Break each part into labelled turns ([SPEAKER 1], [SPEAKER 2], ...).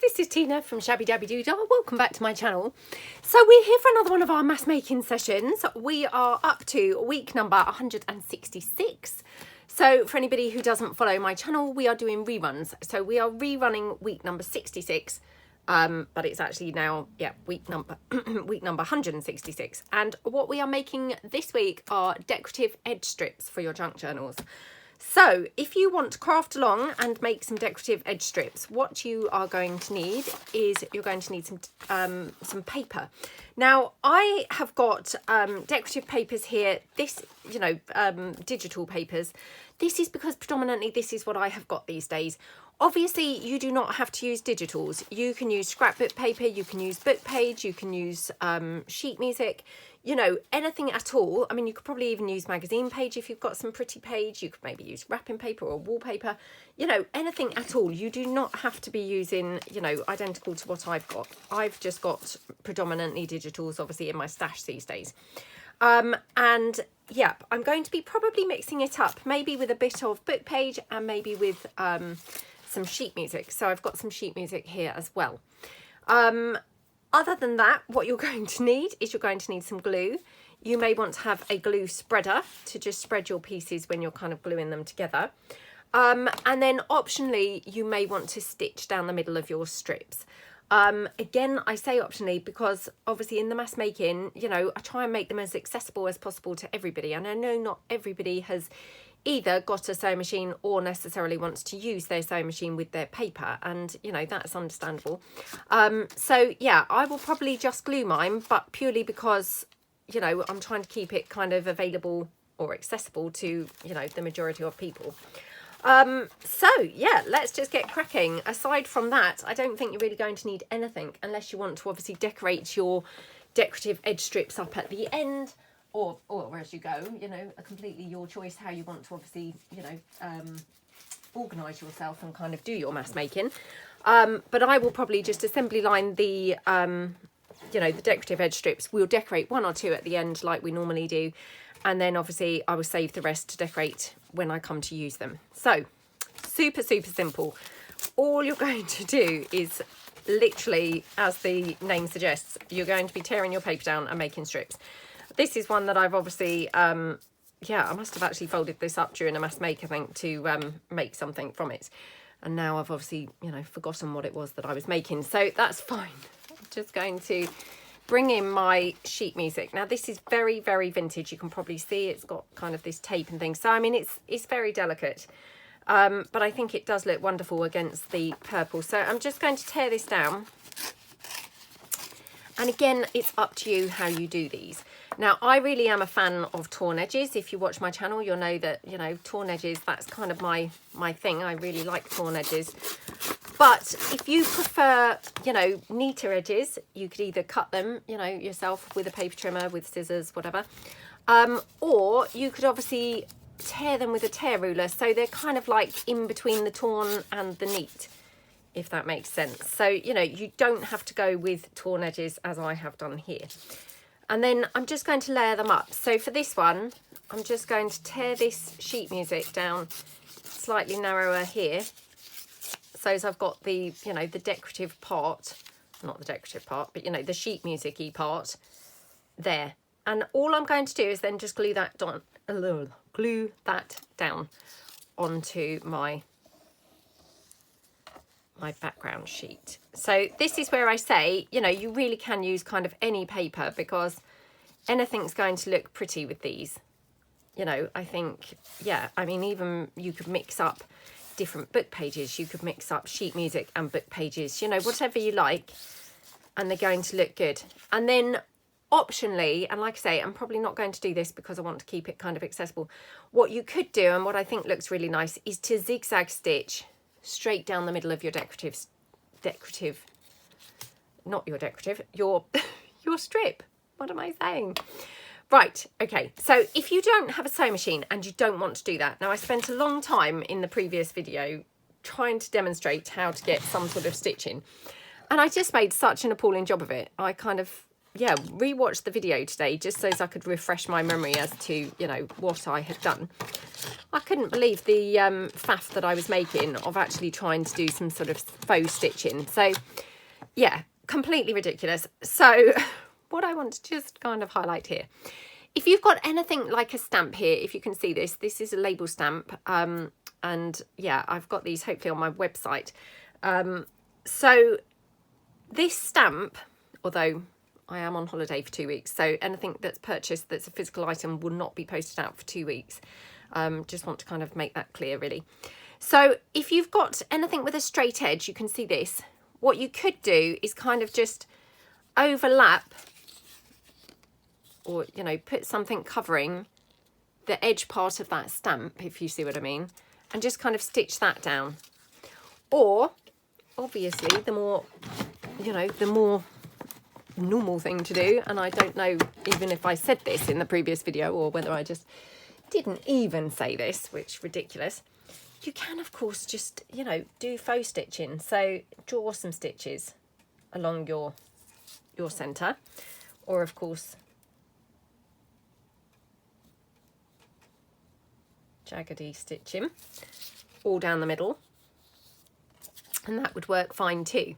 [SPEAKER 1] this is Tina from Shabbydabbydoodah. Welcome back to my channel. So we're here for another one of our mass making sessions. We are up to week number 166. So for anybody who doesn't follow my channel, we are doing reruns. So we are rerunning week number 66, but it's actually now, week number week number 166. And what we are making this week are decorative edge strips for your junk journals. So if you want to craft along and make some decorative edge strips, what you are going to need is you're going to need some paper. Now I have got decorative papers here, this, digital papers. This is because predominantly this is what I have got these days. Obviously you do not have to use digitals. You can use scrapbook paper, you can use book page, you can use sheet music, anything at all. I mean, you could probably even use magazine page if you've got some pretty page. You could maybe use wrapping paper or wallpaper, anything at all. You do not have to be using, identical to what I've got. I've just got predominantly digitals, obviously, in my stash these days. And yeah, I'm going to be probably mixing it up, maybe with a bit of book page and maybe with some sheet music. So I've got some sheet music here as well. Other than that, what you're going to need is you're going to need some glue. You may want to have a glue spreader to just spread your pieces when you're kind of gluing them together. And then optionally, you may want to stitch down the middle of your strips. Again, I say optionally because obviously in the mass making, I try and make them as accessible as possible to everybody. And I know not everybody has either got a sewing machine or necessarily wants to use their sewing machine with their paper, and that's understandable. So yeah, I will probably just glue mine, but purely because I'm trying to keep it kind of available or accessible to the majority of people. So yeah, let's just get cracking. Aside from that, I don't think you're really going to need anything unless you want to obviously decorate your decorative edge strips up at the end, or as you go, completely your choice how you want to obviously, organise yourself and kind of do your mass making. But I will probably just assembly line the, the decorative edge strips. We'll decorate one or two at the end like we normally do. And then obviously I will save the rest to decorate when I come to use them. So super, super simple. All you're going to do is literally, as the name suggests, you're going to be tearing your paper down and making strips. This is one that I've obviously, I must have actually folded this up during a mass make, I think, to make something from it. And now I've obviously, forgotten what it was that I was making. So that's fine. I'm just going to bring in my sheet music. Now this is very, very vintage. You can probably see it's got kind of this tape and things. So, I mean, it's very delicate. But I think it does look wonderful against the purple. So I'm just going to tear this down. And again, it's up to you how you do these. Now, I really am a fan of torn edges. If you watch my channel, you'll know that, torn edges, that's kind of my thing. I really like torn edges. But if you prefer, neater edges, you could either cut them, yourself with a paper trimmer, with scissors, whatever. Or you could obviously tear them with a tear ruler. So they're kind of like in between the torn and the neat, if that makes sense. So, you don't have to go with torn edges as I have done here. And then I'm just going to layer them up. So for this one, I'm just going to tear this sheet music down slightly narrower here. So as I've got the, the decorative part, not the decorative part, but, the sheet music-y part there. And all I'm going to do is then just glue that down onto my background sheet. So this is where I say, you really can use kind of any paper because anything's going to look pretty with these. I think, I mean, even you could mix up different book pages. You could mix up sheet music and book pages, whatever you like, and they're going to look good. And then optionally, and like I say, I'm probably not going to do this because I want to keep it kind of accessible. What you could do, and what I think looks really nice, is to zigzag stitch straight down the middle of your your strip. What am I saying? Right, okay, so if you don't have a sewing machine and you don't want to do that, now I spent a long time in the previous video trying to demonstrate how to get some sort of stitching, and I just made such an appalling job of it. I kind of yeah, rewatched the video today just so as I could refresh my memory as to, you know, what I had done. I couldn't believe the faff that I was making of actually trying to do some sort of faux stitching. So, yeah, completely ridiculous. So, what I want to just kind of highlight here, if you've got anything like a stamp here, if you can see this, this is a label stamp. And yeah, I've got these hopefully on my website. So this stamp, although I am on holiday for 2 weeks, so anything that's purchased that's a physical item will not be posted out for 2 weeks. Just want to kind of make that clear, really. So if you've got anything with a straight edge, you can see this. What you could do is kind of just overlap, or, you know, put something covering the edge part of that stamp, if you see what I mean, and just kind of stitch that down. Or, obviously, the more, you know, the more normal thing to do, and I don't know even if I said this in the previous video or whether I just didn't even say this, which is ridiculous. You can, of course, just, you know, do faux stitching. So draw some stitches along your centre, or of course jaggedy stitching all down the middle, and that would work fine too.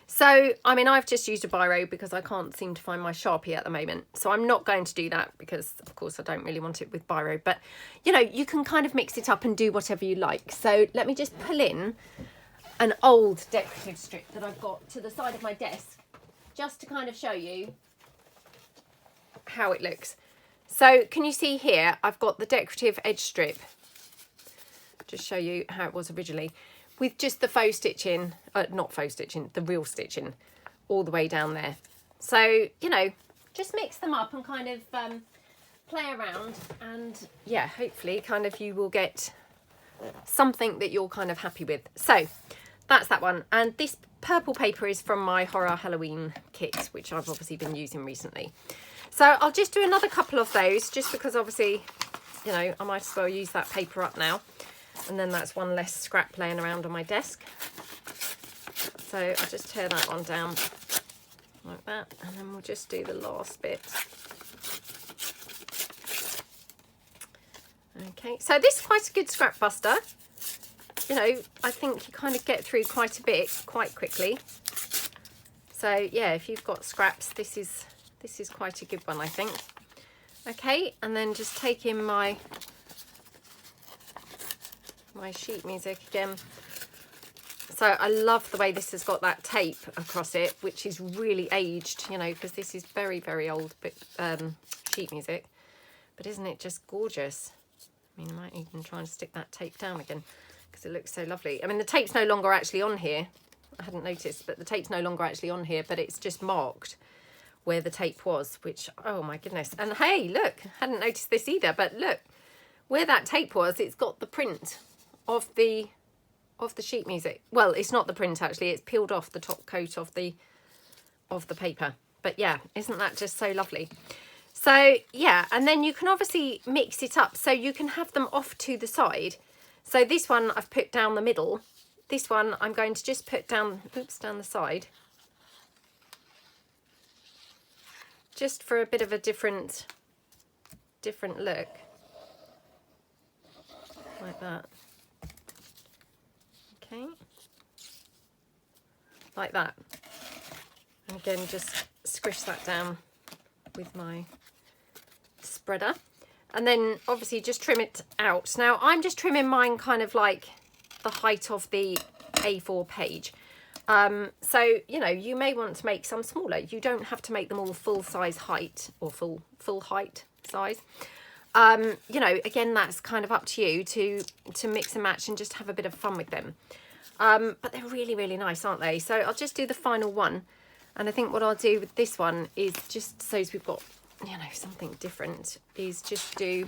[SPEAKER 1] So, I mean, I've just used a biro because I can't seem to find my Sharpie at the moment. So I'm not going to do that because, of course, I don't really want it with biro. But, you know, you can kind of mix it up and do whatever you like. So let me just pull in an old decorative strip that I've got to the side of my desk just to kind of show you how it looks. So can you see here, I've got the decorative edge strip. Just show you how it was originally, with just the faux stitching, not faux stitching, the real stitching all the way down there. So, you know, just mix them up and kind of play around, and yeah, hopefully kind of you will get something that you're kind of happy with. So that's that one. And this purple paper is from my horror Halloween kit, which I've obviously been using recently. So I'll just do another couple of those, just because obviously, you know, I might as well use that paper up now. And then that's one less scrap laying around on my desk. So I'll just tear that one down like that, and then we'll just do the last bit. Okay, so this is quite a good scrap buster. You know, I think you kind of get through quite a bit quite quickly. So yeah, if you've got scraps, this is quite a good one, I think. Okay, and then just take in my sheet music again. So I love the way this has got that tape across it, which is really aged, you know, because this is very, very old sheet music. But isn't it just gorgeous? I mean, I might even try and stick that tape down again because it looks so lovely. I mean, the tape's no longer actually on here. I hadn't noticed, but the tape's no longer actually on here, but it's just marked where the tape was, which, oh my goodness. And hey, look, hadn't noticed this either, but look, where that tape was, it's got the print of the sheet music. Well, it's not the print actually, it's peeled off the top coat of the paper. But yeah, isn't that just so lovely? So yeah, and then you can obviously mix it up so you can have them off to the side. So this one I've put down the middle. This one I'm going to just put down, oops, down the side, just for a bit of a different look, like that. Okay, like that. And again, just squish that down with my spreader, and then obviously just trim it out. Now I'm just trimming mine kind of like the height of the A4 page. So, you know, you may want to make some smaller. You don't have to make them all full size height or full height size. You know, again, that's kind of up to you to mix and match and just have a bit of fun with them. But they're really, really nice, aren't they? So I'll just do the final one. And I think what I'll do with this one is just so as we've got, you know, something different, is just do,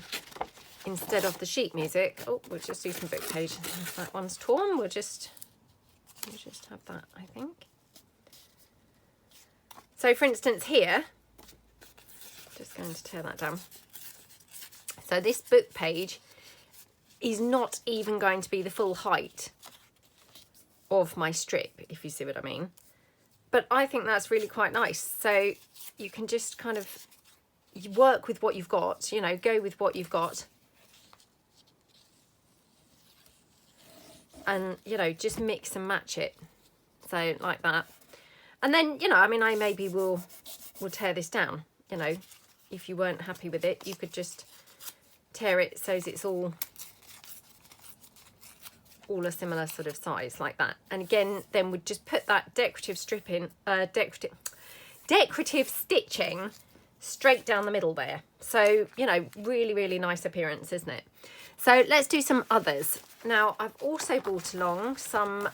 [SPEAKER 1] instead of the sheet music, oh, we'll just do some book pages. If that one's torn, we'll just have that, I think. So for instance here, just going to tear that down. So this book page is not even going to be the full height of my strip, if you see what I mean. But I think that's really quite nice. So you can just kind of work with what you've got, you know, go with what you've got. And, you know, just mix and match it. So like that. And then, you know, I mean, I maybe will tear this down, you know. If you weren't happy with it, you could just tear it so it's all a similar sort of size like that. And again, then we'd just put that decorative strip in, decorative stitching straight down the middle there. So, you know, really, really nice appearance, isn't it? So let's do some others. Now, I've also brought along some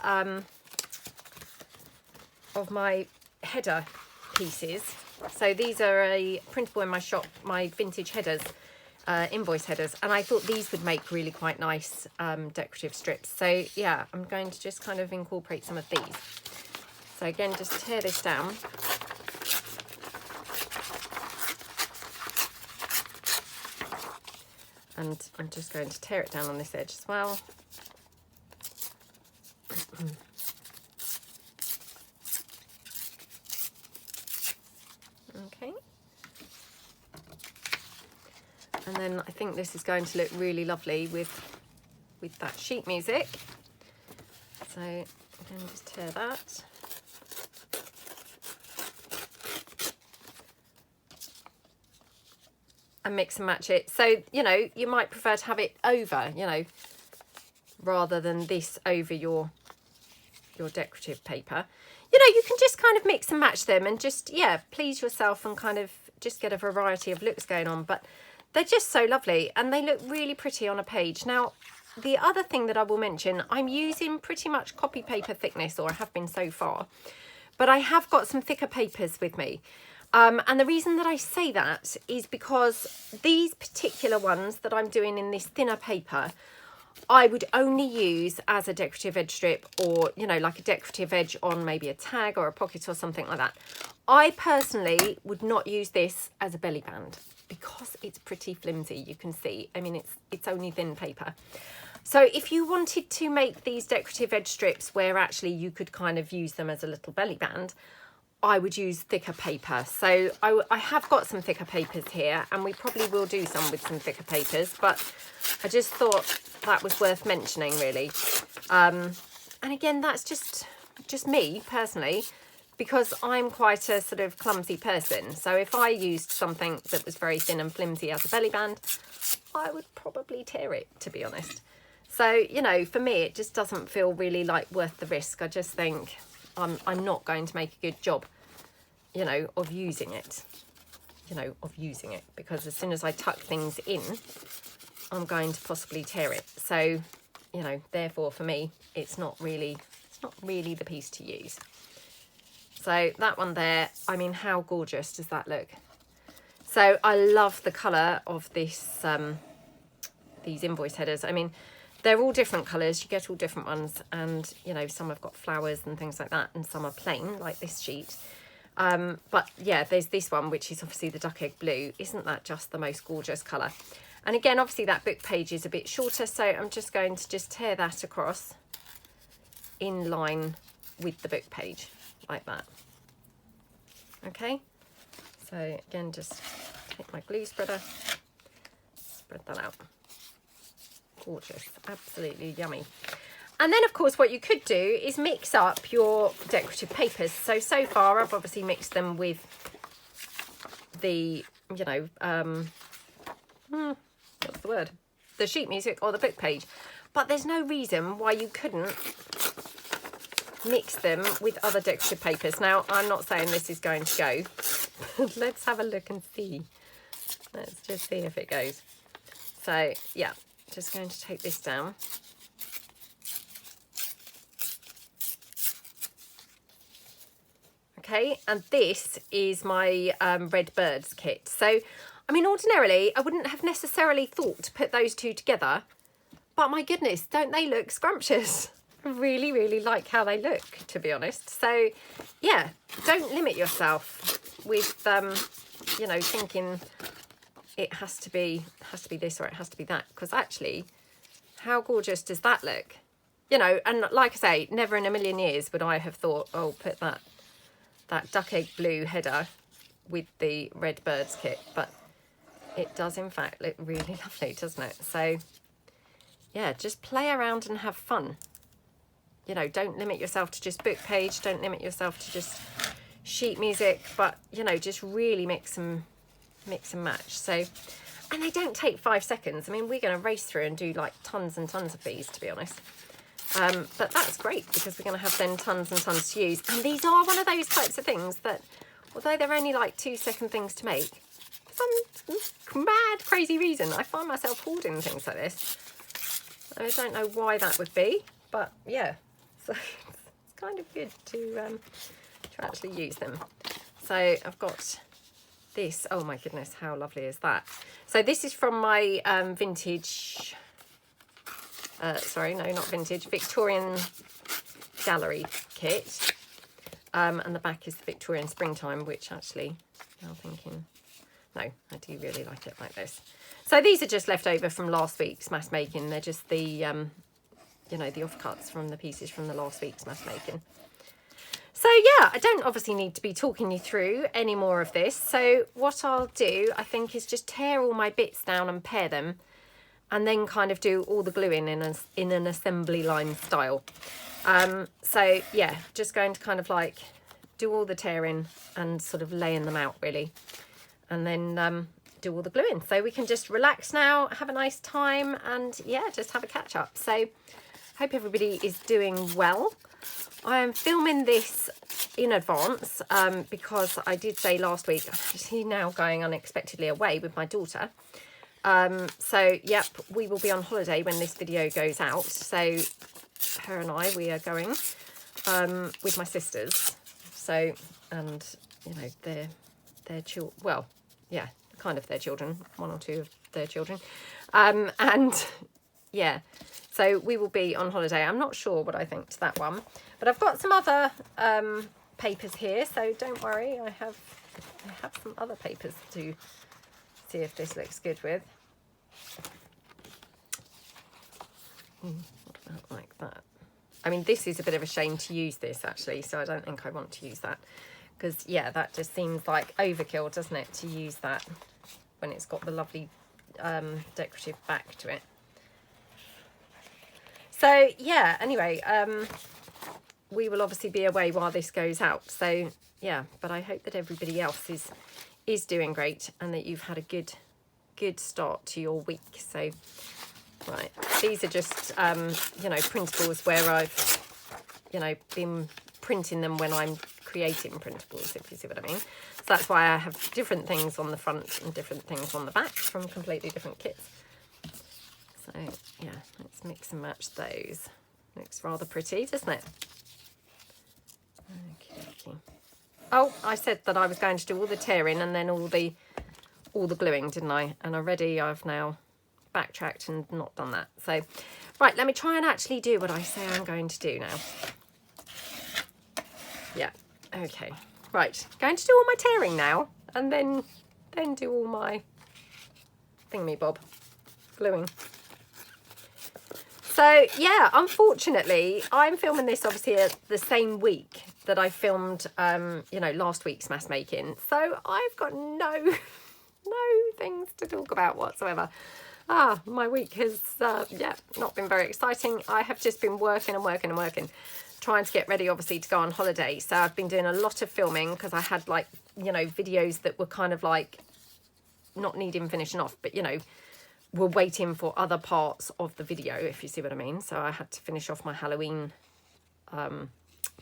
[SPEAKER 1] of my header pieces. So these are a printable in my shop, my vintage headers, invoice headers, and I thought these would make really quite nice decorative strips. So yeah, I'm going to just kind of incorporate some of these. So again, just tear this down. And I'm just going to tear it down on this edge as well. Okay. And then I think this is going to look really lovely with that sheet music. So again, just tear that. And mix and match it. So, you know, you might prefer to have it over, you know, rather than this over your decorative paper. You know, you can just kind of mix and match them and just, yeah, please yourself and kind of just get a variety of looks going on. But they're just so lovely and they look really pretty on a page. Now, the other thing that I will mention, I'm using pretty much copy paper thickness, or I have been so far, but I have got some thicker papers with me. And the reason that I say that is because these particular ones that I'm doing in this thinner paper, I would only use as a decorative edge strip, or, you know, like a decorative edge on maybe a tag or a pocket or something like that. I personally would not use this as a belly band because it's pretty flimsy, you can see. I mean, it's only thin paper. So if you wanted to make these decorative edge strips where actually you could kind of use them as a little belly band, I would use thicker paper. So I have got some thicker papers here, and we probably will do some with some thicker papers, but I just thought that was worth mentioning, really. And again, that's just me personally, because I'm quite a sort of clumsy person. So if I used something that was very thin and flimsy as a belly band, I would probably tear it, to be honest. So, you know, for me, it just doesn't feel really like worth the risk. I just think I'm not going to make a good job, you know, of using it, because as soon as I tuck things in, I'm going to possibly tear it. So, you know, therefore for me, it's not really the piece to use. So that one there, I mean, how gorgeous does that look? So I love the colour of this, these invoice headers. I mean, they're all different colours, you get all different ones, and, you know, some have got flowers and things like that, and some are plain, like this sheet. But yeah, there's this one, which is obviously the duck egg blue. Isn't that just the most gorgeous colour? And again, obviously that book page is a bit shorter, so I'm just going to just tear that across in line with the book page, like that. Okay, so again, just take my glue spreader, spread that out. Gorgeous, absolutely yummy. And then of course what you could do is mix up your decorative papers. So far I've obviously mixed them with the, you know, what's the word? The sheet music or the book page. But there's no reason why you couldn't mix them with other decorative papers. Now, I'm not saying this is going to go. Let's have a look and see. Let's just see if it goes. So yeah, just going to take this down. Okay, and this is my Red Birds kit. So, I mean, ordinarily, I wouldn't have necessarily thought to put those two together, but my goodness, don't they look scrumptious? I really, really like how they look, to be honest. So, yeah, don't limit yourself with, you know, thinking it has to be this or it has to be that, because actually, how gorgeous does that look? You know, and like I say, never in a million years would I have thought, oh, put that that duck egg blue header with the red birds kit, but it does in fact look really lovely, doesn't it? So yeah, just play around and have fun. You know, don't limit yourself to just book page, don't limit yourself to just sheet music, but you know, just really mix and match. So, and they don't take 5 seconds. I mean, we're going to race through and do like tons and tons of these, to be honest. But that's great because we're going to have then tons and tons to use. And these are one of those types of things that, although they're only like 2-second things to make, for some mad, crazy reason, I find myself hoarding things like this. I don't know why that would be, but yeah, so it's kind of good to actually use them. So I've got this. Oh my goodness, how lovely is that? So this is from my vintage, sorry, no, not vintage, Victorian gallery kit. And the back is the Victorian springtime, which actually, I'm thinking, no, I do really like it like this. So these are just left over from last week's mass making. They're just the, you know, the offcuts from the pieces from the last week's mass making. So yeah, I don't obviously need to be talking you through any more of this. So what I'll do, I think, is just tear all my bits down and pair them, and then kind of do all the gluing in an assembly line style. So yeah, just going to kind of like do all the tearing and sort of laying them out really, and then do all the gluing. So we can just relax now, have a nice time, and yeah, just have a catch up. So hope everybody is doing well. I am filming this in advance because I did say last week I'm actually now going unexpectedly away with my daughter. So yep, we will be on holiday when this video goes out. So her and I, we are going with my sisters. So, and you know, their children, well, yeah, kind of their children, 1 or 2 of their children, and yeah, so we will be on holiday. I'm not sure what I think to that one, but I've got some other papers here, so don't worry, I have some other papers to see if this looks good with. What about like that? I mean, this is a bit of a shame to use this actually, so I don't think I want to use that, because yeah, that just seems like overkill, doesn't it, to use that when it's got the lovely decorative back to it. So yeah, anyway, we will obviously be away while this goes out. So yeah, but I hope that everybody else is doing great and that you've had a good start to your week. So right, these are just you know, printables where I've, you know, been printing them when I'm creating printables, if you see what I mean. So that's why I have different things on the front and different things on the back from completely different kits. So yeah, let's mix and match those. Looks rather pretty, doesn't it? Okay. Oh, I said that I was going to do all the tearing and then all the gluing, didn't I? And already I've now backtracked and not done that. So right, let me try and actually do what I say I'm going to do now. Yeah, okay. Right, going to do all my tearing now and then do all my thingamy-bob gluing. So yeah, unfortunately, I'm filming this obviously at the same week that I filmed, you know, last week's mass making. So I've got no things to talk about whatsoever. My week has, yeah, not been very exciting. I have just been working and working and working, trying to get ready, obviously, to go on holiday. So I've been doing a lot of filming because I had, like, you know, videos that were kind of like not needing finishing off, but, you know, were waiting for other parts of the video, if you see what I mean. So I had to finish off my Halloween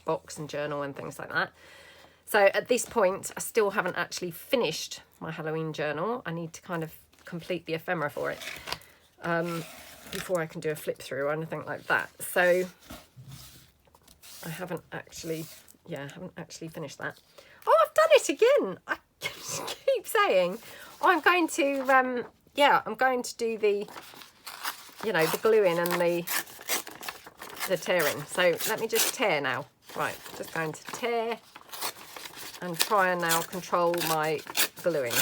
[SPEAKER 1] box and journal and things like that. So at this point, I still haven't actually finished my Halloween journal. I need to kind of complete the ephemera for it before I can do a flip through or anything like that. So I haven't actually, yeah, I haven't actually finished that. Oh, I've done it again. I keep saying, oh, I'm going to, yeah, I'm going to do the, you know, the gluing and the tearing. So let me just tear now. Right, just going to tear and try and now control my gluing.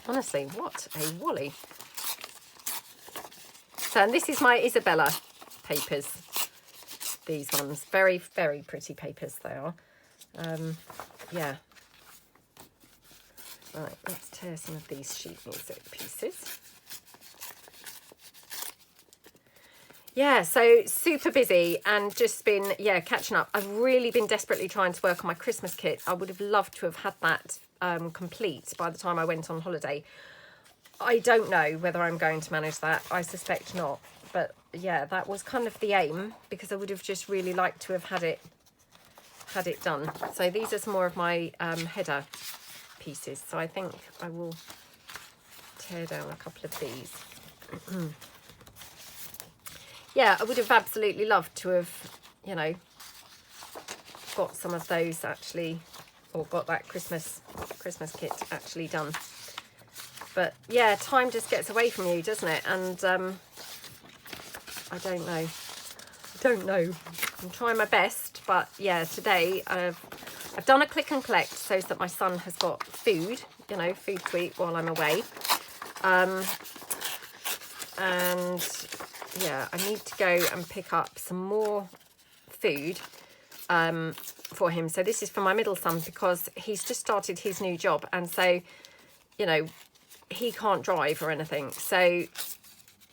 [SPEAKER 1] Honestly, what a wally. So, and this is my Isabella papers. These ones, very, very pretty papers they are. Yeah. Right, let's tear some of these sheet music pieces. Yeah, so super busy and just been, yeah, catching up. I've really been desperately trying to work on my Christmas kit. I would have loved to have had that complete by the time I went on holiday. I don't know whether I'm going to manage that. I suspect not. But yeah, that was kind of the aim, because I would have just really liked to have had it done. So these are some more of my header pieces. So I think I will tear down a couple of these. Yeah, I would have absolutely loved to have, you know, got some of those actually, or got that Christmas kit actually done. But yeah, time just gets away from you, doesn't it? And I don't know. I'm trying my best, but yeah, today I've done a click and collect so that my son has got food, you know, food to eat while I'm away. And yeah, I need to go and pick up some more food for him. So this is for my middle son, because he's just started his new job, and so, you know, he can't drive or anything, so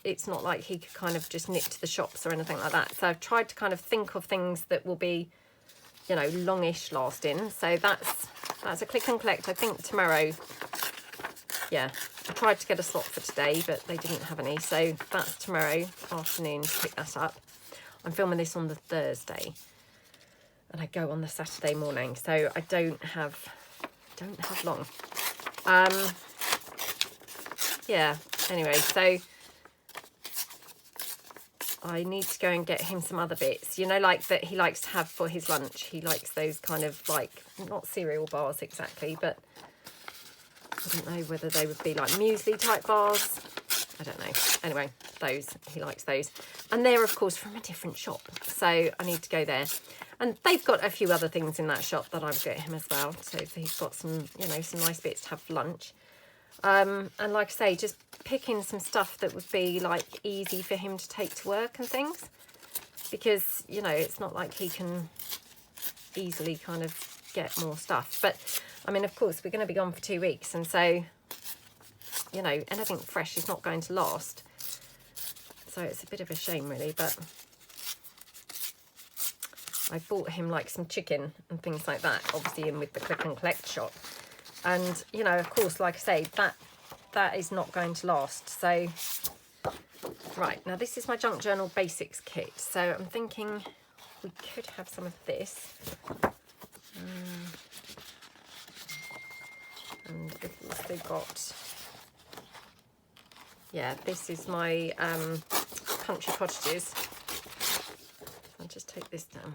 [SPEAKER 1] it's not like he could kind of just nip to the shops or anything like that. So I've tried to kind of think of things that will be, you know, longish lasting. So that's a click and collect, I think, tomorrow. Yeah, I tried to get a slot for today, but they didn't have any, so that's tomorrow afternoon to pick that up. I'm filming this on the Thursday, and I go on the Saturday morning, so I don't have long. Yeah, anyway, so I need to go and get him some other bits, you know, like that he likes to have for his lunch. He likes those kind of, like, not cereal bars exactly, but I don't know whether they would be like muesli type bars. I don't know. Anyway, those, he likes those. And they're, of course, from a different shop, so I need to go there. And they've got a few other things in that shop that I would get him as well. So he's got some, you know, some nice bits to have for lunch. And like I say, just picking some stuff that would be like easy for him to take to work and things, because, you know, it's not like he can easily kind of get more stuff. But I mean, of course, we're going to be gone for 2 weeks, and so, you know, anything fresh is not going to last. So it's a bit of a shame, really. But I bought him like some chicken and things like that, obviously in with the click and collect shop. And, you know, of course, like I say, that is not going to last. So, right, now this is my Junk Journal Basics kit. So I'm thinking we could have some of this. And we've also got, yeah, this is my country cottages. I'll just take this down.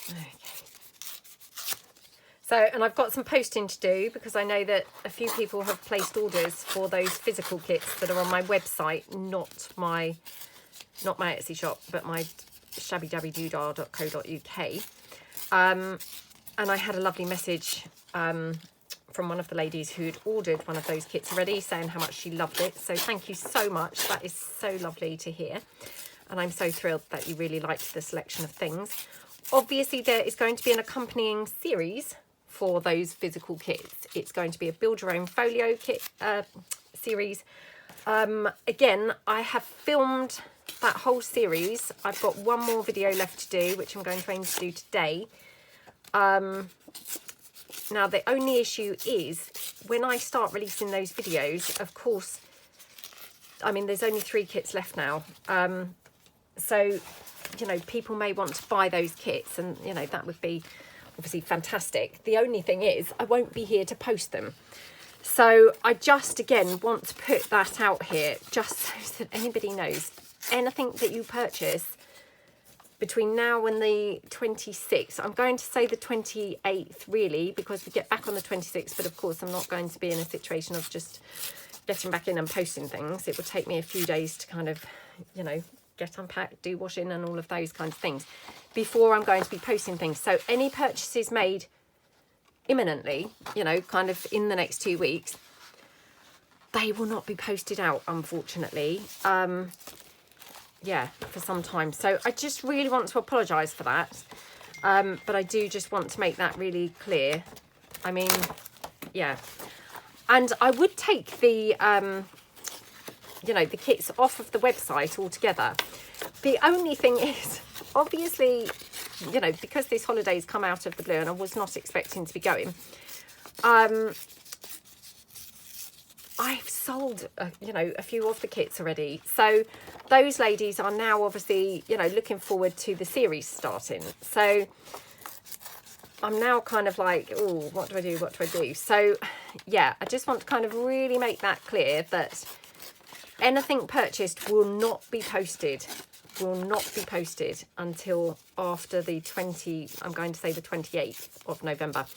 [SPEAKER 1] Okay. So, and I've got some posting to do, because I know that a few people have placed orders for those physical kits that are on my website, not my Etsy shop, but my shabbydabbydoodah.co.uk. And I had a lovely message from one of the ladies who'd ordered one of those kits already, saying how much she loved it. So thank you so much. That is so lovely to hear. And I'm so thrilled that you really liked the selection of things. Obviously, there is going to be an accompanying series for those physical kits. It's going to be a build your own folio kit series. Again, I have filmed that whole series. I've got one more video left to do, which I'm going to aim to do today. Now, the only issue is when I start releasing those videos, of course, I mean, there's only 3 kits left now. So, you know, people may want to buy those kits, and, you know, that would be obviously fantastic. The only thing is I won't be here to post them. So I just, again, want to put that out here just so that anybody knows, anything that you purchase between now and the 26th, I'm going to say the 28th really, because we get back on the 26th, but of course I'm not going to be in a situation of just getting back in and posting things. It would take me a few days to kind of, you know, get unpacked, do washing and all of those kinds of things before I'm going to be posting things. So any purchases made imminently, you know, kind of in the next 2 weeks, they will not be posted out, unfortunately. yeah, for some time. So I just really want to apologise for that. But I do just want to make that really clear. I mean, yeah. And I would take the, you know, the kits off of the website altogether. The only thing is, obviously, you know, because this holiday's come out of the blue and I was not expecting to be going, I've sold, you know, a few of the kits already. So those ladies are now obviously, you know, looking forward to the series starting. So I'm now kind of like, oh, what do I do? What do I do? So yeah, I just want to kind of really make that clear that anything purchased will not be posted, until after the 28th of November.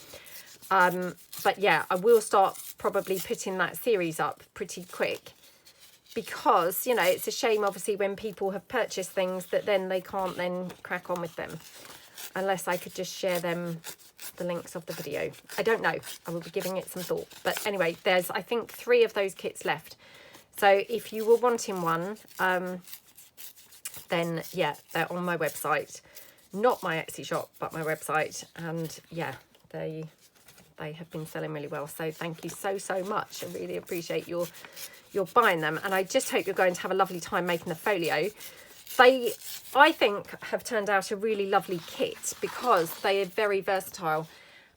[SPEAKER 1] But yeah, I will start probably putting that series up pretty quick, because, you know, it's a shame obviously when people have purchased things that then they can't then crack on with them, unless I could just share them, the links of the video. I don't know, I will be giving it some thought. But anyway, there's, I think, 3 of those kits left. So if you were wanting one, then yeah, they're on my website, not my Etsy shop, but my website. And yeah, they have been selling really well. So thank you so much. I really appreciate your buying them, and I just hope you're going to have a lovely time making the folio. They, I think, have turned out a really lovely kit because they are very versatile,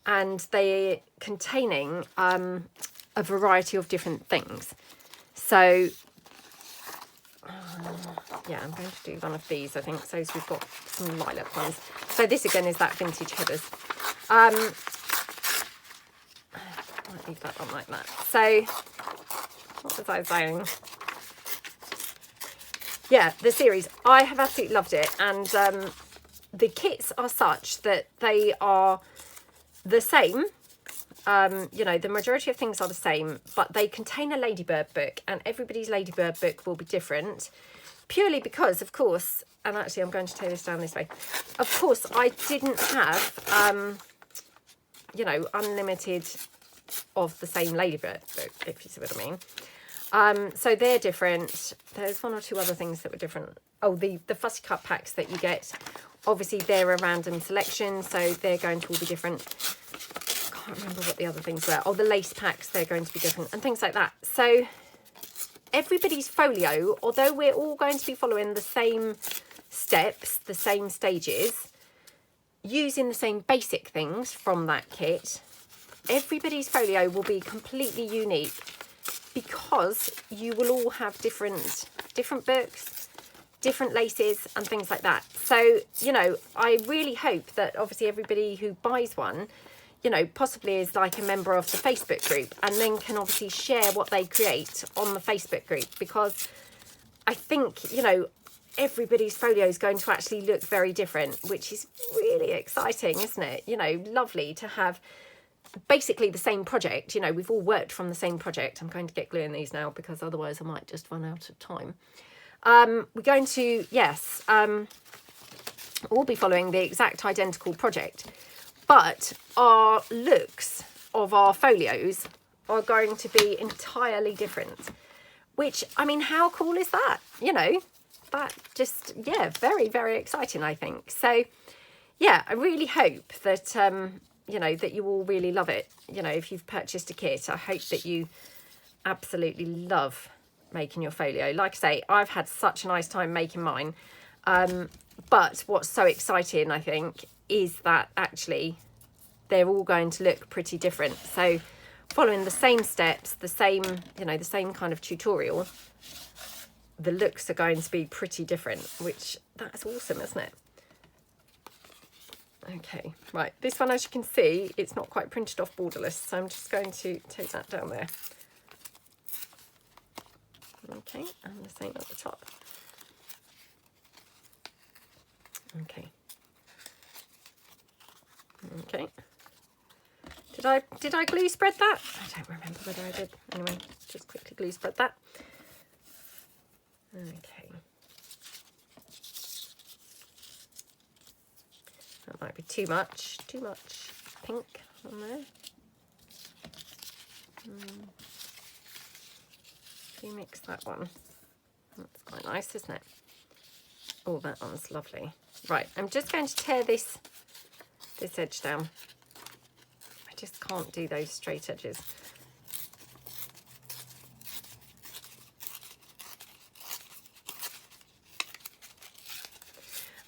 [SPEAKER 1] and they're containing a variety of different things. So yeah, I'm going to do one of these, I think. So we've got some lilac ones. So this again is that vintage headers. I'll leave that on like that. So what was I saying? Yeah, the series, I have absolutely loved it. And the kits are such that they are the same. You know, the majority of things are the same, but they contain a ladybird book, and everybody's ladybird book will be different, purely because, of course, and actually I'm going to take this down this way, of course I didn't have you know, unlimited of the same ladybird book, if you see what I mean. So they're different. There's 1 or 2 other things that were different. Oh, the fussy cut packs that you get, obviously they're a random selection, so they're going to all be different. I can't remember what the other things were. Oh, the lace packs, they're going to be different, and things like that. So everybody's folio, although we're all going to be following the same steps, the same stages, using the same basic things from that kit, everybody's folio will be completely unique, because you will all have different books, different laces and things like that. So, you know, I really hope that obviously everybody who buys one, you know, possibly is like a member of the Facebook group, and then can obviously share what they create on the Facebook group, because I think, you know, everybody's folio is going to actually look very different, which is really exciting, isn't it? You know, lovely to have basically the same project. You know, we've all worked from the same project. I'm going to get glue in these now, because otherwise I might just run out of time. We're going to, yes, we'll be following the exact identical project, but our looks of our folios are going to be entirely different, which, I mean, how cool is that? You know, that just, yeah, very, very exciting, I think. So yeah, I really hope that you know, that you all really love it. You know, if you've purchased a kit, I hope that you absolutely love making your folio. Like I say, I've had such a nice time making mine. But what's so exciting, I think, is that actually they're all going to look pretty different. So following the same steps, the same, you know, the same kind of tutorial, the looks are going to be pretty different, which that's awesome, isn't it? Okay, right, this one, as you can see, it's not quite printed off borderless, so I'm just going to take that down there. Okay, and the same at the top. Okay. Okay. Did I glue spread that? I don't remember whether I did. Anyway, just quickly glue spread that. Okay. That might be too much pink on there. You mix that one. That's quite nice, isn't it? Oh, that one's lovely. Right, I'm just going to tear this edge down. I just can't do those straight edges.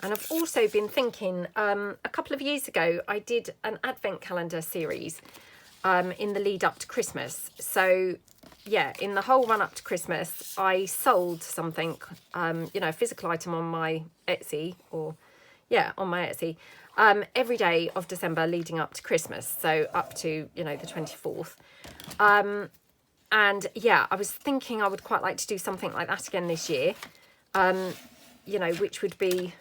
[SPEAKER 1] And I've also been thinking, a couple of years ago, I did an advent calendar series in the lead up to Christmas. So yeah, in the whole run up to Christmas, I sold something, you know, a physical item on my Etsy, or yeah, on my Etsy, every day of December leading up to Christmas. So up to, you know, the 24th. And yeah, I was thinking I would quite like to do something like that again this year, you know, which would be,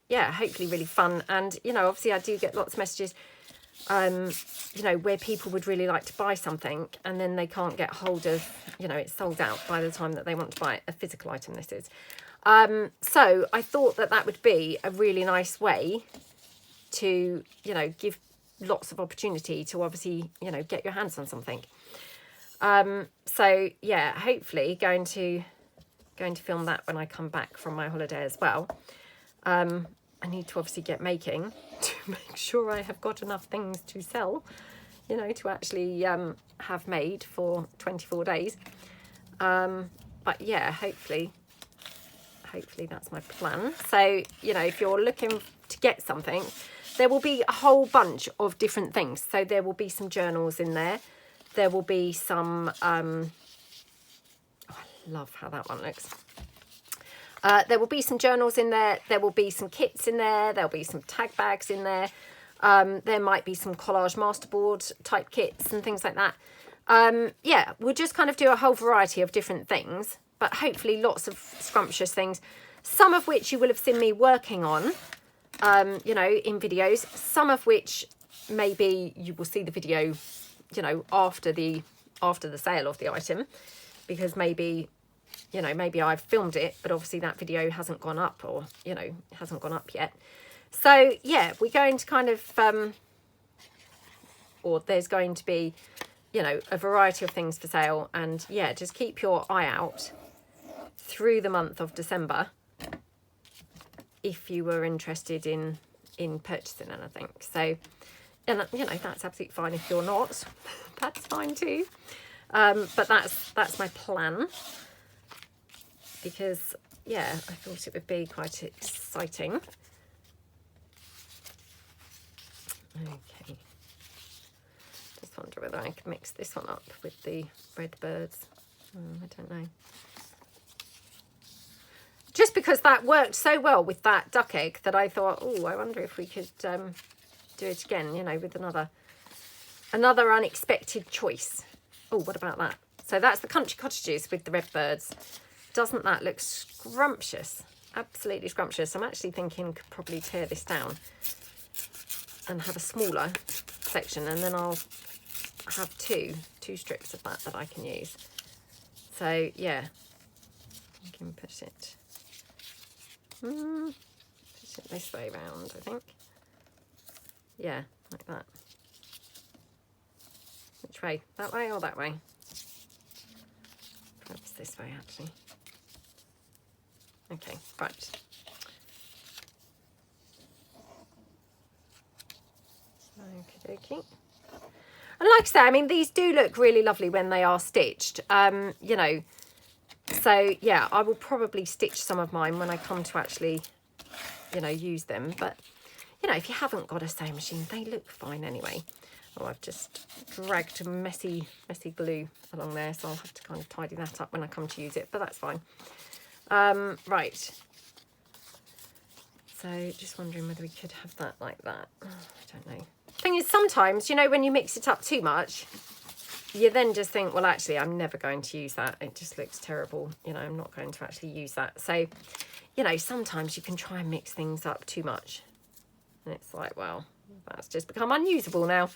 [SPEAKER 1] yeah, hopefully really fun. And, you know, obviously I do get lots of messages, you know, where people would really like to buy something and then they can't get hold of, you know, it's sold out by the time that they want to buy it, a physical item this is. So I thought that that would be a really nice way to, you know, give lots of opportunity to obviously, you know, get your hands on something. So yeah, hopefully going to film that when I come back from my holiday as well. I need to obviously get making to make sure I have got enough things to sell, you know, to actually have made for 24 days. But yeah, hopefully that's my plan. So, you know, if you're looking to get something, there will be a whole bunch of different things. So there will be some journals in there. There will be some, oh, I love how that one looks. There will be some journals in there. There will be some kits in there. There'll be some tag bags in there. There might be some collage masterboard type kits and things like that. Yeah, we'll just kind of do a whole variety of different things, but hopefully lots of scrumptious things, some of which you will have seen me working on, you know, in videos, some of which maybe you will see the video, you know, after the sale of the item, because maybe, you know, maybe I've filmed it, but obviously that video hasn't gone up, or, you know, hasn't gone up yet. So yeah, we're going to kind of, or there's going to be, you know, a variety of things for sale. And yeah, just keep your eye out through the month of December if you were interested in purchasing anything. So, and you know, that's absolutely fine if you're not. That's fine too. But that's my plan, because yeah, I thought it would be quite exciting. Okay, just wonder whether I can mix this one up with the red birds. I don't know. Just because that worked so well with that duck egg that I thought, oh, I wonder if we could do it again, you know, with another unexpected choice. Oh, what about that? So that's the country cottages with the red birds. Doesn't that look scrumptious? Absolutely scrumptious. I'm actually thinking could probably tear this down and have a smaller section, and then I'll have two strips of that I can use. So yeah, I can push it this way round, I think. Yeah, like that. Which way? That way or that way? Perhaps this way, actually. Okay, right. Okie dokie. And like I say, I mean, these do look really lovely when they are stitched, you know. So yeah, I will probably stitch some of mine when I come to actually, you know, use them. But, you know, if you haven't got a sewing machine, they look fine anyway. Oh, I've just dragged messy glue along there, so I'll have to kind of tidy that up when I come to use it, but that's fine. Right. So just wondering whether we could have that like that. Oh, I don't know. Thing is, sometimes, you know, when you mix it up too much, you then just think, well, actually, I'm never going to use that. It just looks terrible. You know, I'm not going to actually use that. So, you know, sometimes you can try and mix things up too much. And it's like, well, that's just become unusable now.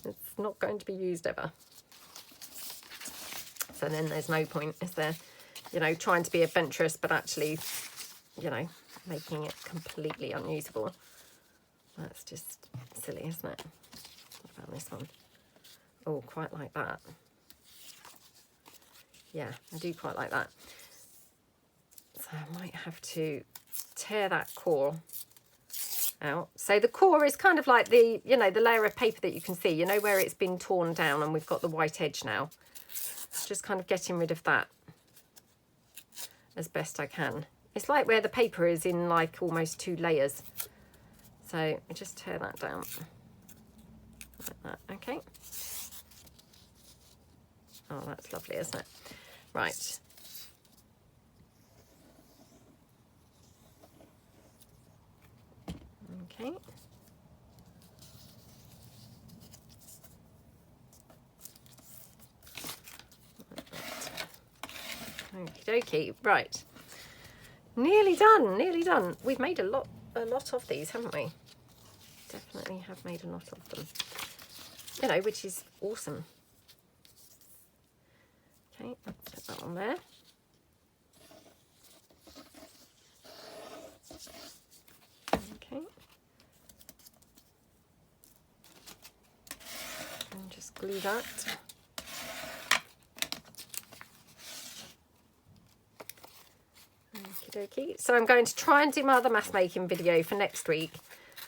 [SPEAKER 1] It's not going to be used ever. So then there's no point, is there? You know, trying to be adventurous, but actually, you know, making it completely unusable. That's just silly, isn't it? What about this one? Oh, quite like that. Yeah, I do quite like that. So I might have to tear that core out. So the core is kind of like the, you know, the layer of paper that you can see, you know, where it's been torn down and we've got the white edge now. Just kind of getting rid of that as best I can. It's like where the paper is in like almost 2 layers. So just tear that down like that. Okay. Oh, that's lovely, isn't it? Right. Okay. Okie dokie. Right. Nearly done. Nearly done. We've made a lot of these, haven't we? Definitely have made a lot of them. You know, which is awesome. Okay, let's put that on there. Okay. And just glue that. Okie dokie. So I'm going to try and do my other mask making video for next week,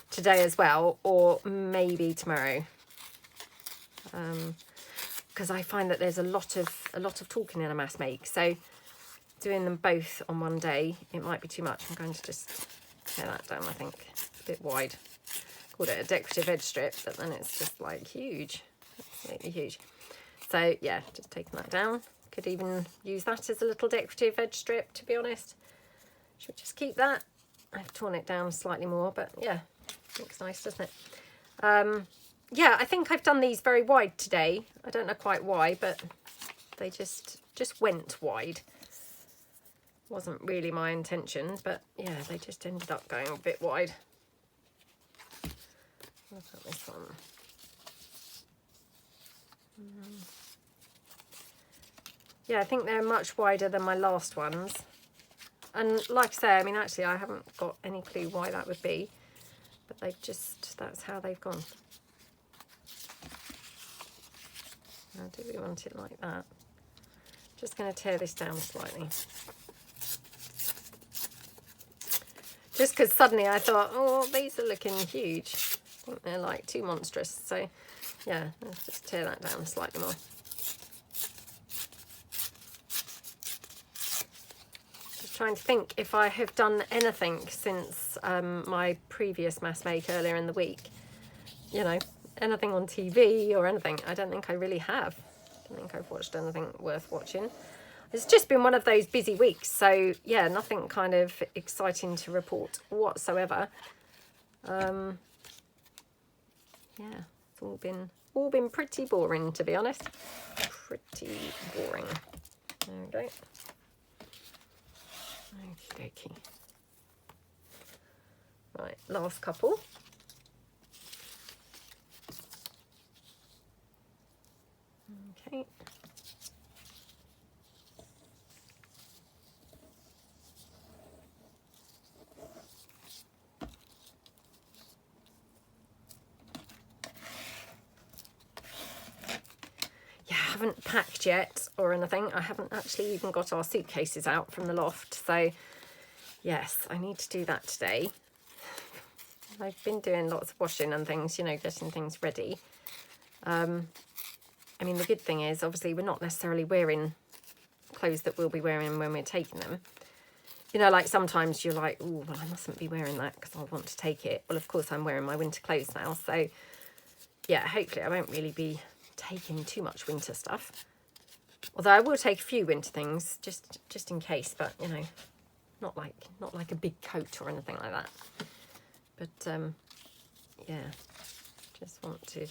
[SPEAKER 1] today as well, or maybe tomorrow. Because I find that there's a lot of talking in a mask make, so doing them both on one day, it might be too much. I'm going to just tear that down, I think. It's a bit wide. Called it a decorative edge strip, but then it's just like huge, absolutely huge. So yeah, just taking that down. Could even use that as a little decorative edge strip, to be honest. Should just keep that. I've torn it down slightly more, but yeah, looks nice, doesn't it? Yeah, I think I've done these very wide today. I don't know quite why, but they just went wide. Wasn't really my intention, but yeah, they just ended up going a bit wide. What about this one? Yeah, I think they're much wider than my last ones. And like I say, I mean, actually, I haven't got any clue why that would be, but they've just, that's how they've gone. Now, do we want it like that? Just going to tear this down slightly. Just because suddenly I thought, oh, these are looking huge. I think they're like too monstrous. So, yeah, let's just tear that down slightly more. Just trying to think if I have done anything since my previous mass make earlier in the week. You know, anything on TV or anything. I don't think I really have. I don't think I've watched anything worth watching. It's just been one of those busy weeks, so yeah, nothing kind of exciting to report whatsoever. Yeah, it's all been pretty boring, to be honest. Pretty boring. There we go. Okie dokie. Right, last couple. Okay. Yeah, I haven't packed yet or anything. I haven't actually even got our suitcases out from the loft. So, yes, I need to do that today. I've been doing lots of washing and things, you know, getting things ready. I mean, the good thing is, obviously, we're not necessarily wearing clothes that we'll be wearing when we're taking them. You know, like sometimes you're like, oh, well, I mustn't be wearing that because I want to take it. Well, of course, I'm wearing my winter clothes now. So, yeah, hopefully I won't really be taking too much winter stuff. Although I will take a few winter things just in case, but, you know, not like a big coat or anything like that. But, yeah, just want to,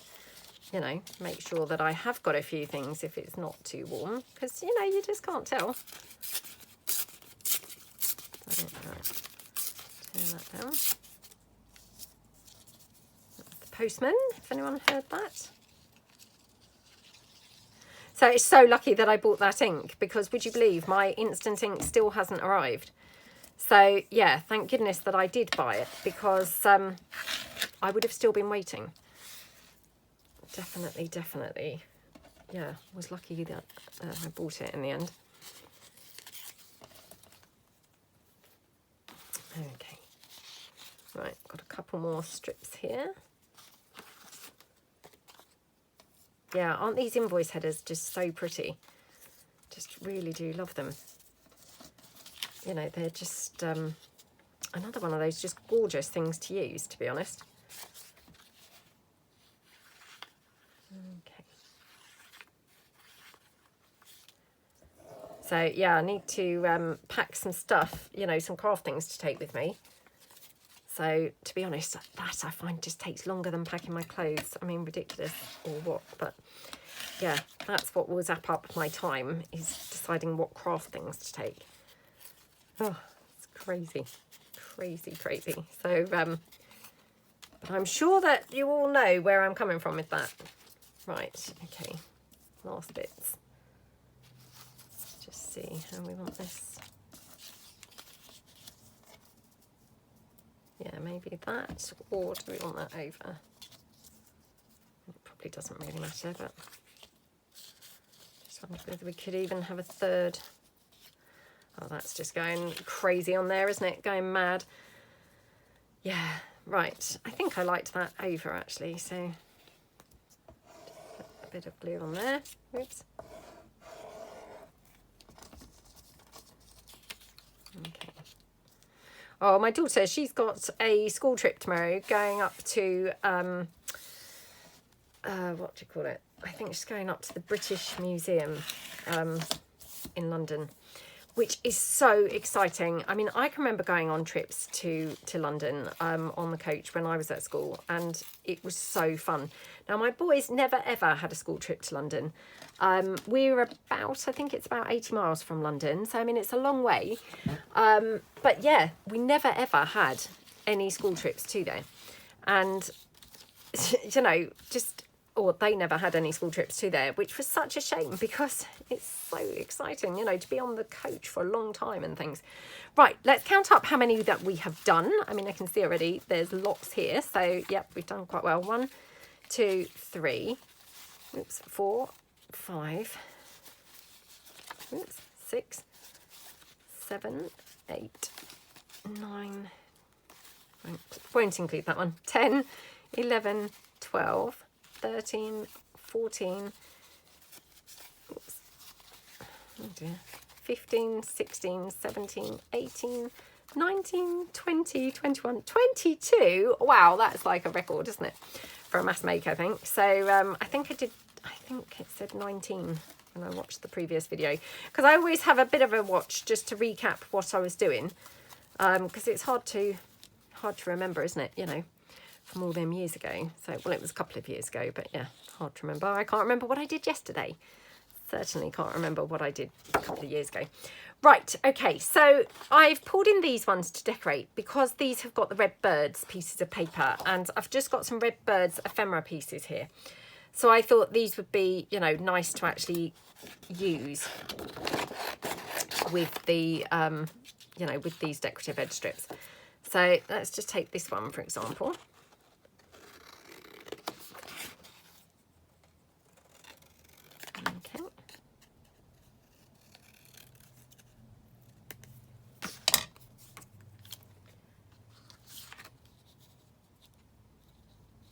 [SPEAKER 1] you know, make sure that I have got a few things if it's not too warm, because, you know, you just can't tell. Turn that down. The postman, if anyone heard that. So it's so lucky that I bought that ink, because would you believe my instant ink still hasn't arrived. So yeah, thank goodness that I did buy it, because I would have still been waiting. Definitely. Yeah, was lucky that I bought it in the end. Okay. Right, got a couple more strips here. Yeah, aren't these invoice headers just so pretty? Just really do love them. You know, they're just another one of those just gorgeous things to use, to be honest. Okay. So yeah, I need to pack some stuff, you know, some craft things to take with me. So to be honest, that I find just takes longer than packing my clothes. I mean, ridiculous or what, but yeah, that's what will zap up my time, is deciding what craft things to take. Oh, it's crazy, crazy, crazy. So, but I'm sure that you all know where I'm coming from with that. Right, okay, last bits. Let's just see how we want this. Yeah, maybe that, or do we want that over? It probably doesn't really matter, but just wondered whether we could even have a third. Oh, that's just going crazy on there, isn't it? Going mad. Yeah, right. I think I liked that over, actually, so a bit of glue on there. Oops. Okay. Oh, my daughter, she's got a school trip tomorrow going up to, what do you call it? I think she's going up to the British Museum in London, which is so exciting. I mean, I can remember going on trips to London on the coach when I was at school, and it was so fun. Now, my boys never, ever had a school trip to London. We're about, I think it's about 80 miles from London. So, I mean, it's a long way. But yeah, we never, ever had any school trips to there. And, you know, just, or they never had any school trips to there, which was such a shame because it's so exciting, you know, to be on the coach for a long time and things. Right, let's count up how many that we have done. I mean, I can see already there's lots here. So, yep, we've done quite well. 1, 2, 3, oops, 4, 5, oops, 6, 7, 8, 9, won't include that one, 10, 11, 12, 13, 14, oops, oh dear, 15, 16, 17, 18, 19, 20, 21, 22. Wow, that's like a record, isn't it? For a mass make, I think. So I think it said 19 when I watched the previous video, because I always have a bit of a watch just to recap what I was doing, because it's hard to remember, isn't it, you know, from all them years ago. So, well, it was a couple of years ago, but yeah, hard to remember. I can't remember what I did yesterday. Certainly can't remember what I did a couple of years ago. Right, okay, so I've pulled in these ones to decorate because these have got the red birds pieces of paper, and I've just got some red birds ephemera pieces here. So I thought these would be, you know, nice to actually use with the, you know, with these decorative edge strips. So let's just take this one, for example. Okay.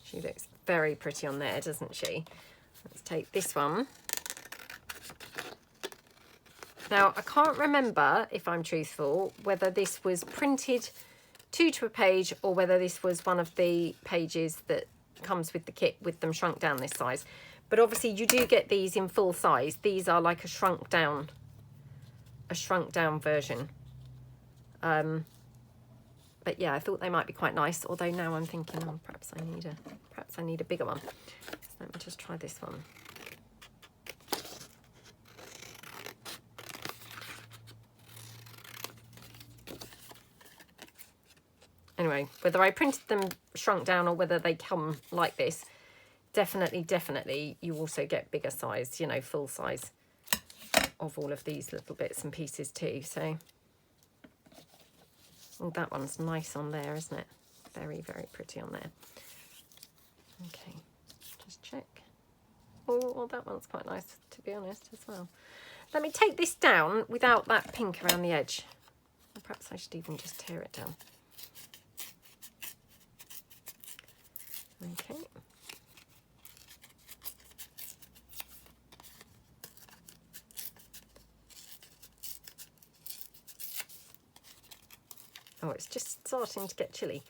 [SPEAKER 1] She looks very pretty on there, doesn't she? Let's take this one. Now, I can't remember, if I'm truthful, whether this was printed to a page or whether this was one of the pages that comes with the kit with them shrunk down this size. But obviously you do get these in full size. These are like a shrunk down version. But yeah, I thought they might be quite nice, although now I'm thinking, oh, perhaps I need a bigger one. So let me just try this one. Anyway, whether I printed them shrunk down or whether they come like this, definitely you also get bigger size, you know, full size of all of these little bits and pieces too. So, oh, that one's nice on there, isn't it? Very, very pretty on there. Okay, just check. Oh, well, that one's quite nice, to be honest, as well. Let me take this down without that pink around the edge. Or perhaps I should even just tear it down. Okay. Oh, it's just starting to get chilly.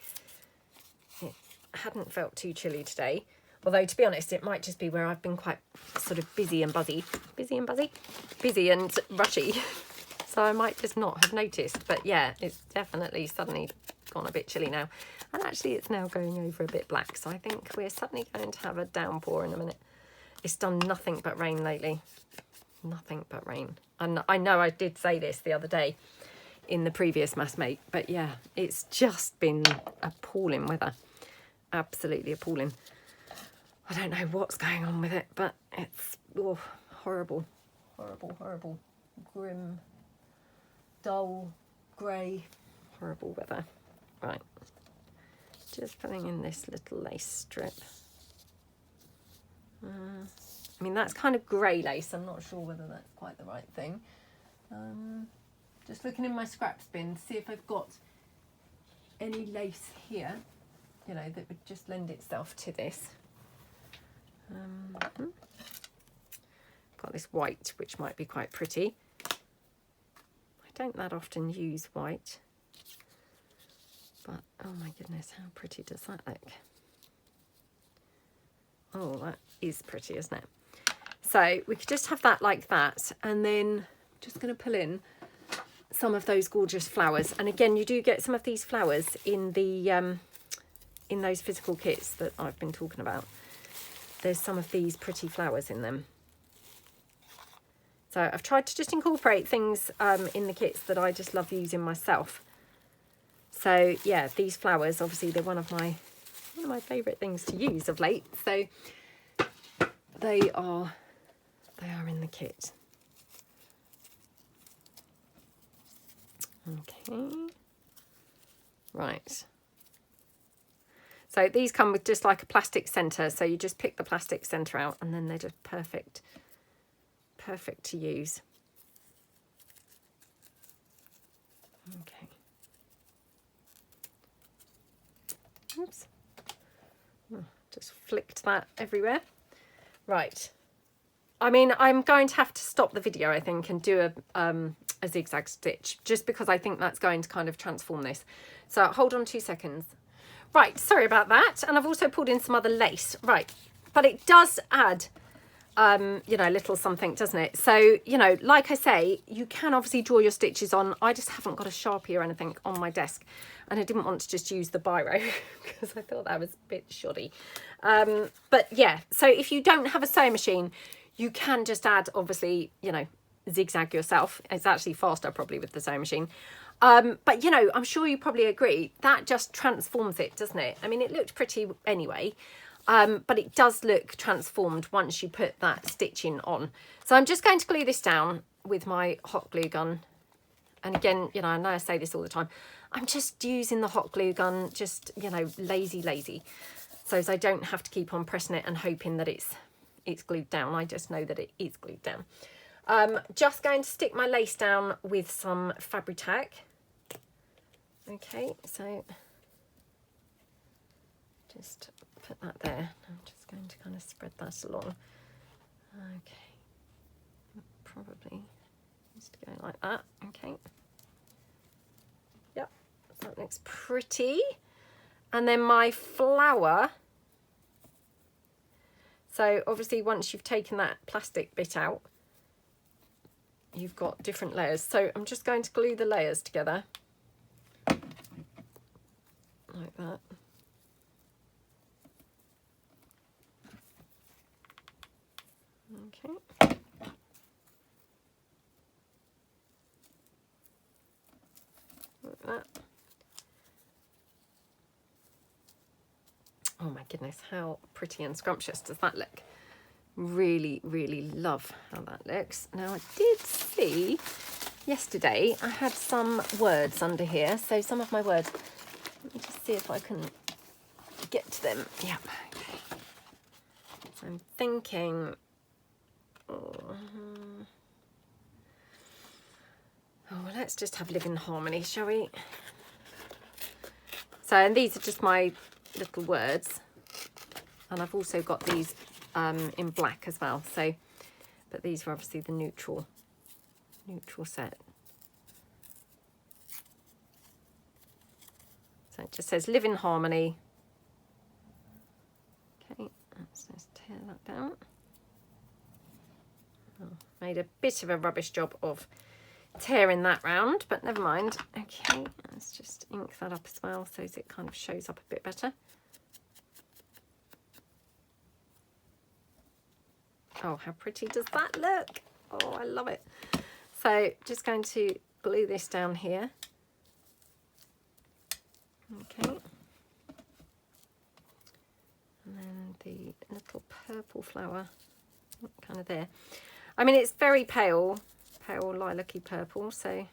[SPEAKER 1] It hadn't felt too chilly today. Although, to be honest, it might just be where I've been quite sort of busy and rushy. So I might just not have noticed. But yeah, it's definitely suddenly gone a bit chilly now. And actually it's now going over a bit black. So I think we're suddenly going to have a downpour in a minute. It's done nothing but rain lately. Nothing but rain. And I know I did say this the other day in the previous mass make, but yeah, it's just been appalling weather. Absolutely appalling. I don't know what's going on with it, but it's horrible. Horrible. Grim, dull, grey, horrible weather. Right. Just putting in this little lace strip. I mean, that's kind of grey lace. I'm not sure whether that's quite the right thing. Just looking in my scraps bin, see if I've got any lace here, you know, that would just lend itself to this. Got this white, which might be quite pretty. I don't that often use white, but oh my goodness, how pretty does that look? Oh, that is pretty, isn't it? So we could just have that like that, and then I'm just going to pull in some of those gorgeous flowers. And again, you do get some of these flowers in the in those physical kits that I've been talking about. There's some of these pretty flowers in them. So I've tried to just incorporate things in the kits that I just love using myself. So yeah, these flowers, obviously they're one of my favourite things to use of late. So they are in the kit. Okay. Right. So these come with just like a plastic centre. So you just pick the plastic centre out and then they're just perfect to use. Okay. Oops. Oh, just flicked that everywhere. Right. I mean, I'm going to have to stop the video, I think, and do a zigzag stitch, just because I think that's going to kind of transform this. So hold on 2 seconds. Right, sorry about that. And I've also pulled in some other lace. Right, but it does add, you know, a little something, doesn't it? So, you know, like I say, you can obviously draw your stitches on. I just haven't got a Sharpie or anything on my desk. And I didn't want to just use the biro because I thought that was a bit shoddy. But yeah, so if you don't have a sewing machine, you can just add, obviously, you know, zigzag yourself. It's actually faster probably with the sewing machine. But, you know, I'm sure you probably agree, that just transforms it, doesn't it? I mean, it looked pretty anyway, but it does look transformed once you put that stitching on. So I'm just going to glue this down with my hot glue gun. And again, you know I say this all the time, I'm just using the hot glue gun, just, you know, lazy. So as I don't have to keep on pressing it and hoping that it's glued down. I just know that it is glued down. Just going to stick my lace down with some Fabri-Tac. Okay, so just put that there. I'm just going to kind of spread that along. Okay, probably needs to go like that. Okay. Yep, that looks pretty. And then my flower. So obviously once you've taken that plastic bit out, you've got different layers. So I'm just going to glue the layers together. Like that. Okay. Like that. Oh my goodness, how pretty and scrumptious does that look? Really love how that looks. Now I did see yesterday I had some words under here, so some of my words, let me just see if I can get to them. Yeah, okay. So I'm thinking, well, let's just have live in harmony, shall we? So, and these are just my little words. And I've also got these in black as well. So, but these were obviously the neutral set. So it just says live in harmony. Okay, let's just tear that down. Oh, made a bit of a rubbish job of tearing that round, but never mind. Okay, let's just ink that up as well so it kind of shows up a bit better. Oh, how pretty does that look? Oh, I love it. So just going to glue this down here. Okay. And then the little purple flower kind of there. I mean, it's very pale lilac-y purple, so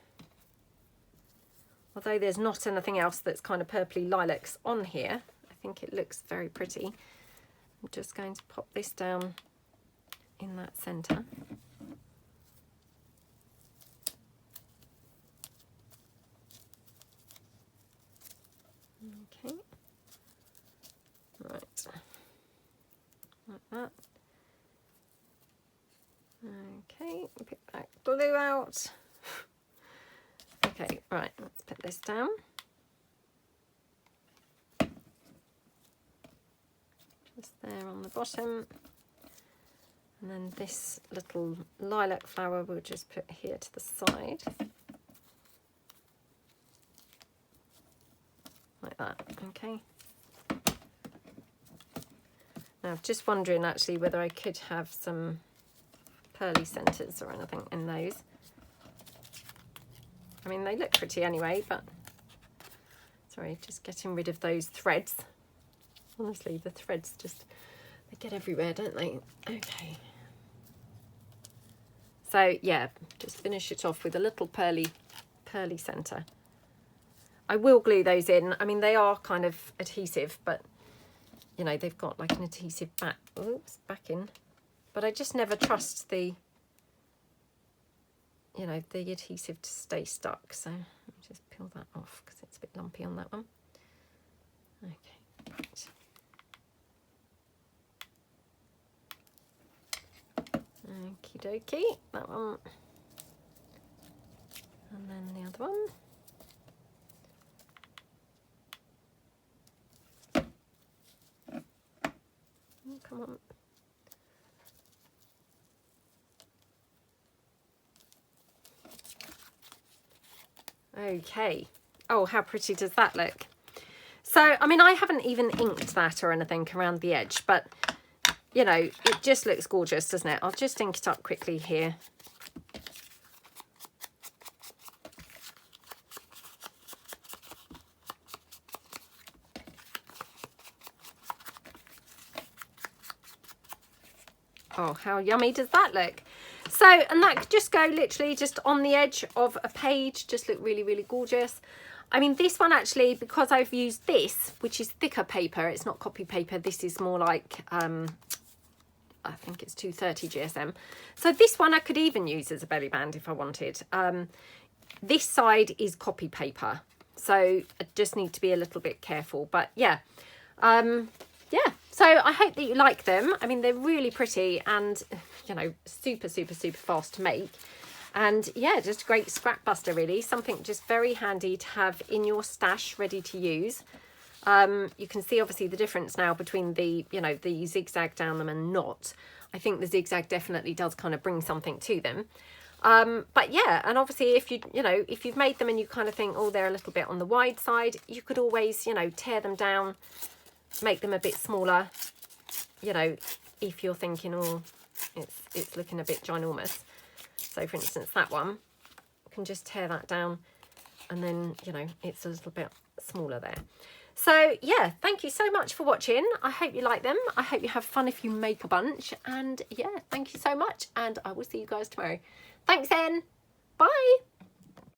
[SPEAKER 1] although there's not anything else that's kind of purpley lilacs on here, I think it looks very pretty. I'm just going to pop this down in that centre. Okay, right, like that. Okay, pick that glue out. Okay, right, let's put this down. Just there on the bottom. And then this little lilac flower we'll just put here to the side. Like that, okay. Now I'm just wondering actually whether I could have some pearly centres or anything in those. I mean, they look pretty anyway, but sorry, just getting rid of those threads. Honestly, the threads just, they get everywhere, don't they? Okay. So yeah, just finish it off with a little pearly centre. I will glue those in. I mean, they are kind of adhesive, but you know, they've got like an adhesive back. Oops, back in. But I just never trust the, you know, the adhesive to stay stuck. So let me just peel that off because it's a bit lumpy on that one. Okay, right. Okie dokie, that one. And then the other one. Oh, come on. Okay. Oh, how pretty does that look? So, I mean, I haven't even inked that or anything around the edge, but, you know, it just looks gorgeous, doesn't it? I'll just ink it up quickly here. Oh, how yummy does that look? So, and that could just go literally just on the edge of a page, just look really, really gorgeous. I mean, this one actually, because I've used this, which is thicker paper, it's not copy paper, this is more like, I think it's 230 GSM. So this one I could even use as a belly band if I wanted. This side is copy paper, so I just need to be a little bit careful, but yeah. Yeah, so I hope that you like them. I mean, they're really pretty and, you know, super, super, super fast to make. And yeah, just a great scrap buster, really. Something just very handy to have in your stash, ready to use. You can see obviously the difference now between the, you know, the zigzag down them and not. I think the zigzag definitely does kind of bring something to them. But yeah, and obviously if you know, if you've made them and you kind of think, oh, they're a little bit on the wide side, you could always, you know, tear them down, make them a bit smaller, you know, if you're thinking, oh, it's looking a bit ginormous. So for instance, that one, you can just tear that down and then, you know, it's a little bit smaller there. So yeah, thank you so much for watching. I hope you like them. I hope you have fun if you make a bunch. And yeah, thank you so much. And I will see you guys tomorrow. Thanks then. Bye.